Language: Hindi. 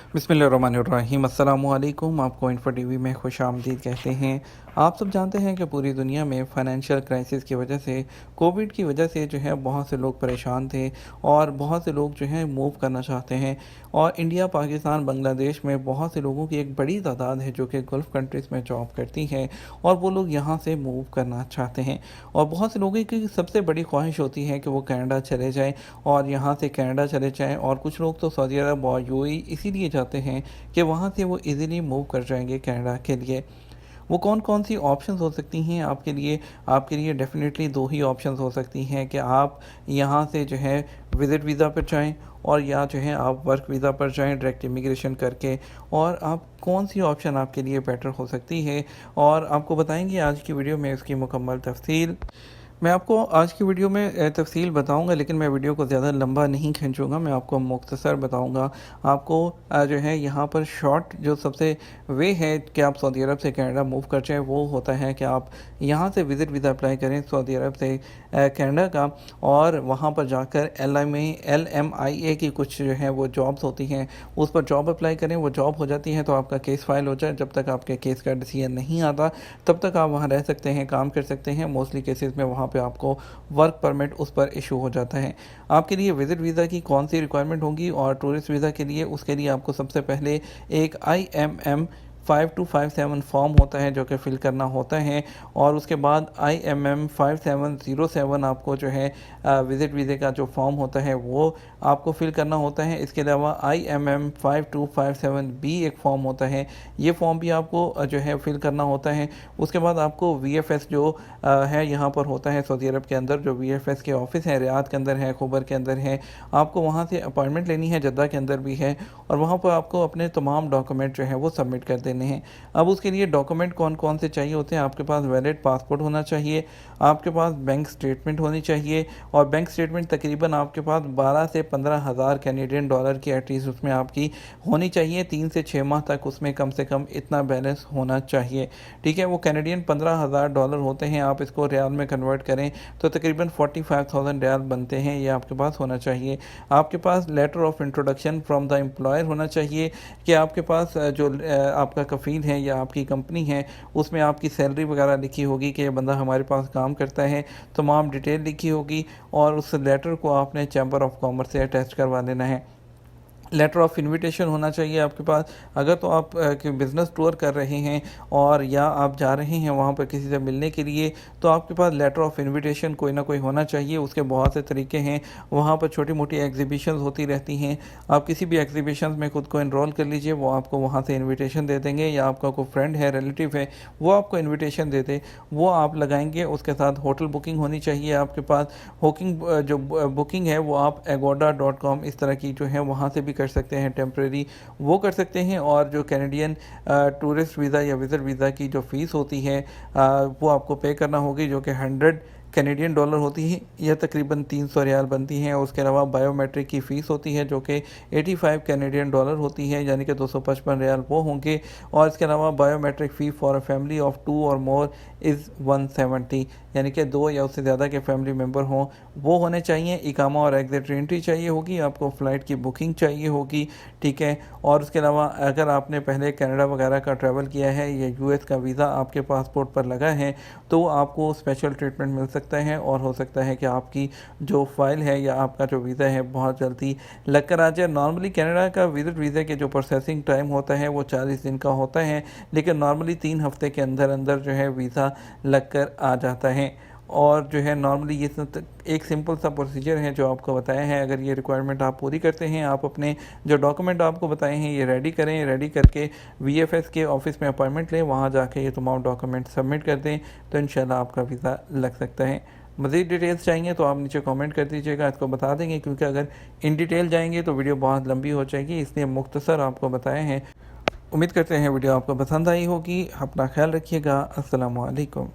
बिस्मिल्लाहिर्रहमानिर्रहीम अस्सलामुअलैकुम। आपको इन्फो टीवी में खुशामदीद कहते हैं। आप सब जानते हैं कि पूरी दुनिया में फ़ाइनेंशियल क्राइसिस की वजह से, कोविड की वजह से जो है बहुत से लोग परेशान थे और बहुत से लोग जो हैं मूव करना चाहते हैं। और इंडिया, पाकिस्तान, बांग्लादेश में बहुत से लोगों की एक बड़ी तादाद है जो कि गल्फ़ कंट्रीज़ में जॉब करती हैं और वो लोग यहाँ से मूव करना चाहते हैं। और बहुत से लोगों की सबसे बड़ी ख्वाहिश होती है कि वो कनाडा चले जाएँ और यहाँ से कनाडा चले जाएँ। और कुछ लोग तो सऊदी अरब और यूएई इसीलिए जाते हैं कि वहाँ से वो इजीली मूव कर जाएंगे कनाडा के लिए। वो कौन-कौन सी ऑप्शंस हो सकती हैं आपके लिए डेफ़िनेटली 2 ही ऑप्शंस हो सकती हैं कि आप यहाँ से जो है विज़िट वीज़ा पर जाएँ और या जो है आप वर्क वीज़ा पर जाएँ डायरेक्ट इमिग्रेशन करके। और आप कौन-सी ऑप्शन आपके लिए बेटर हो सकती है और आपको बताएँगे आज की वीडियो में इसकी मुकम्मल तफ़सील। मैं आपको आज की वीडियो में तफ़सील बताऊंगा, लेकिन मैं वीडियो को ज़्यादा लंबा नहीं खींचूंगा। मैं आपको मुख्तसर बताऊंगा। आपको जो है यहाँ पर शॉर्ट जो सबसे वे है कि आप सऊदी अरब से कनाडा मूव कर जाएँ, वो होता है कि आप यहाँ से विज़िट वीज़ा अप्लाई करें सऊदी अरब से कनाडा का। और वहाँ पर जाकर LMIA की कुछ जो है वो जॉब्स होती हैं, उस पर जॉब अप्लाई करें। वो जॉब हो जाती है तो आपका केस फाइल हो जाए। जब तक आपके केस का डिसीजन नहीं आता तब तक आप वहाँ रह सकते हैं, काम कर सकते हैं। मोस्टली केसेस में वहाँ पे आपको वर्क परमिट उस पर इशू हो जाता है। आपके लिए विज़िट वीज़ा की कौन सी रिक्वायरमेंट होगी और टूरिस्ट वीज़ा के लिए, उसके लिए आपको सबसे पहले एक IMM 5257 फॉर्म होता है जो कि फ़िल करना होता है। और उसके बाद IMM 5707 आपको जो है विज़िट वीज़े का जो फॉर्म होता है वो आपको फ़िल करना होता है। इसके अलावा IMM 5257B एक फ़ॉर्म होता है, ये फ़ॉर्म भी आपको जो है फ़िल करना होता है। उसके बाद आपको VFS जो है यहाँ पर होता है सऊदी अरब के अंदर, जो VFS के ऑफ़िस हैं रियाद के अंदर है, खुबर के अंदर है। आपको वहाँ से अपॉइंटमेंट लेनी है, जद्दा के अंदर भी है। और वहाँ पर आपको अपने तमाम डॉक्यूमेंट जो है वो सबमिट कर देने हैं। अब उसके लिए डॉक्यूमेंट कौन कौन से चाहिए होते हैं, आपके पास वैलिड पासपोर्ट होना चाहिए, आपके पास बैंक स्टेटमेंट होनी चाहिए। और बैंक स्टेटमेंट तकरीबन आपके पास 12 से 15 हज़ार कैनेडियन डॉलर की एटलीस्ट उसमें आपकी होनी चाहिए। 3 से 6 माह तक उसमें कम से कम इतना बैलेंस होना चाहिए। ठीक है, वो कैनेडियन $15,000 होते हैं। आप इसको रियाल में कन्वर्ट करें तो तकरीबन 45,000 रियाल बनते हैं। ये आपके पास होना चाहिए। आपके पास letter of introduction from the employer होना चाहिए कि आपके पास जो आपका कफ़ील है या आपकी कंपनी है उसमें आपकी सैलरी वगैरह लिखी होगी कि ये बंदा हमारे पास काम करता है, तमाम डिटेल लिखी होगी। और उस लेटर को आपने चैम्बर ऑफ कॉमर्स से अटैच करवा लेना है। लेटर ऑफ़ इन्विटेशन होना चाहिए आपके पास। अगर तो आप बिज़नेस टूर कर रहे हैं और या आप जा रहे हैं वहाँ पर किसी से मिलने के लिए, तो आपके पास लेटर ऑफ़ इन्विटेशन कोई ना कोई होना चाहिए। उसके बहुत से तरीके हैं। वहाँ पर छोटी मोटी एग्जीबिशंस होती रहती हैं। आप किसी भी एग्जीबिशंस में खुद को इनरोल कर लीजिए, वो आपको वहाँ से इन्विटेशन दे देंगे। या आपका कोई फ्रेंड है, रिलेटिव है, वो आपको इन्विटेशन दे दे, वो आप लगाएंगे। उसके साथ होटल बुकिंग होनी चाहिए आपके पास। जो बुकिंग है वो आप agoda.com इस तरह की जो है वहाँ से भी कर सकते हैं, टेम्प्रेरी वो कर सकते हैं। और जो कैनेडियन टूरिस्ट वीज़ा या विज़िट वीज़ा की जो फ़ीस होती है वो आपको पे करना होगी, जो कि 100 कैनेडियन डॉलर होती है या तकरीबन 300 रियाल बनती हैं। उसके अलावा बायोमेट्रिक की फ़ीस होती है जो कि 85 कैनेडियन डॉलर होती है, यानी कि 255 रियाल वो होंगे। और इसके अलावा biometric fee for a family of 2 और मोर इज़ 170, यानी कि 2 या उससे ज़्यादा के फैमिली मेम्बर हों वो होने चाहिए। इकामा और एग्जिट एंट्री चाहिए होगी, आपको फ़्लाइट की बुकिंग चाहिए होगी। ठीक है, और उसके अलावा अगर आपने पहले कनाडा वगैरह का ट्रैवल किया है या US का वीज़ा आपके पासपोर्ट पर लगा है तो आपको स्पेशल ट्रीटमेंट मिल सकता है। और हो सकता है कि आपकी जो फ़ाइल है या आपका जो वीज़ा है बहुत जल्दी लग कर आ जाए। नॉर्मली कनाडा का विज़िट वीज़ा के जो प्रोसेसिंग टाइम होता है वो 40 दिन का होता है, लेकिन नॉर्मली 3 हफ़्ते के अंदर अंदर जो है वीज़ा लग कर आ जाता है। और जो है नॉर्मली ये एक सिंपल सा प्रोसीजर है जो आपको बताया है। अगर ये रिक्वायरमेंट आप पूरी करते हैं, आप अपने जो डॉक्यूमेंट आपको बताए हैं ये रेडी करें। रेडी करके VFS के ऑफ़िस में अपॉइंटमेंट लें, वहाँ जाके ये तमाम डॉक्यूमेंट सबमिट कर दें तो इंशाल्लाह आपका वीज़ा लग सकता है। मज़ीद डिटेल्स चाहिए तो आप नीचे कमेंट कर दीजिएगा, इसको बता देंगे, क्योंकि अगर इन डिटेल जाएंगे तो वीडियो बहुत लंबी हो जाएगी, इसलिए मुख्तसर आपको बताए हैं। उम्मीद करते हैं वीडियो आपको पसंद आई होगी। अपना ख्याल रखिएगा। अस्सलामु अलैकुम।